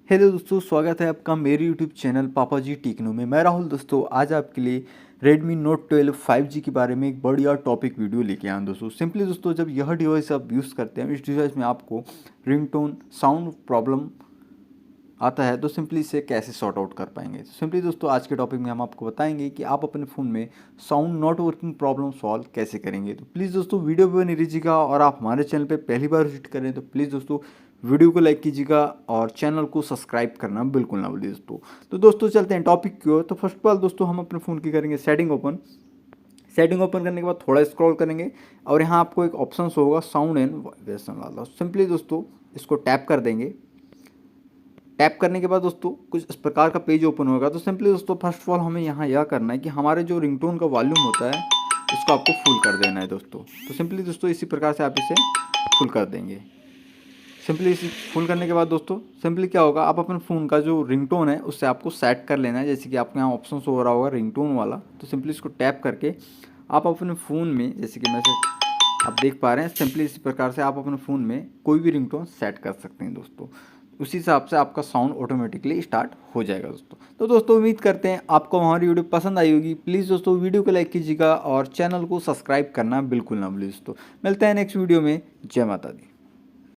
Hello दोस्तों, स्वागत है आपका मेरे यूट्यूब चैनल पापा जी टेक्नो में। मैं राहुल। दोस्तों आज आपके लिए Redmi Note 12 5G के बारे में एक बढ़िया टॉपिक वीडियो लेके आया हूं। दोस्तों सिंपली दोस्तों, जब यह डिवाइस आप यूज़ करते हैं, इस डिवाइस में आपको रिंगटोन साउंड प्रॉब्लम आता है तो सिंपली इसे कैसे सॉर्ट आउट कर पाएंगे। तो सिंपली दोस्तों आज के टॉपिक में हम आपको बताएंगे कि आप अपने फ़ोन में sound not working problem solve कैसे करेंगे। तो प्लीज़ दोस्तों वीडियो पे बने रहिएगा, और आप हमारे चैनल पे पहली बार विजिट करें तो प्लीज़ दोस्तों वीडियो को लाइक कीजिएगा और चैनल को सब्सक्राइब करना बिल्कुल ना भूलिए दोस्तों। तो दोस्तों चलते हैं टॉपिक की ओर। तो फर्स्ट ऑफ ऑल दोस्तों, हम अपने फ़ोन की करेंगे सेटिंग ओपन। सेटिंग ओपन करने के बाद थोड़ा स्क्रॉल करेंगे और यहाँ आपको एक ऑप्शन होगा साउंड एंड वाइब्रेशन वाला। सिंपली दोस्तों इसको टैप कर देंगे। टैप करने के बाद दोस्तों कुछ इस प्रकार का पेज ओपन होगा। तो सिंपली दोस्तों फर्स्ट ऑफ ऑल हमें यहाँ यह करना है कि हमारे जो रिंगटोन का वॉल्यूम होता है इसको आपको फुल कर देना है दोस्तों। तो सिंपली दोस्तों इसी प्रकार से आप इसे फुल कर देंगे। सिंपली इसे फुल करने के बाद दोस्तों सिंपली क्या होगा, आप अपने फ़ोन का जो रिंगटोन है उससे आपको सेट कर लेना है। जैसे कि आपके यहाँ ऑप्शन हो रहा होगा रिंगटोन वाला, तो सिंपली इसको टैप करके आप अपने फ़ोन में, जैसे कि मैं आप देख पा रहे हैं, सिंपली इसी प्रकार से आप अपने फ़ोन में कोई भी रिंगटोन सेट कर सकते हैं दोस्तों। उसी हिसाब से आपका साउंड ऑटोमेटिकली स्टार्ट हो जाएगा दोस्तों। तो दोस्तों उम्मीद करते हैं आपको हमारी वीडियो पसंद आई होगी। प्लीज़ दोस्तों वीडियो को लाइक कीजिएगा और चैनल को सब्सक्राइब करना बिल्कुल ना भूलिए दोस्तों। मिलते हैं नेक्स्ट वीडियो में। जय माता दी।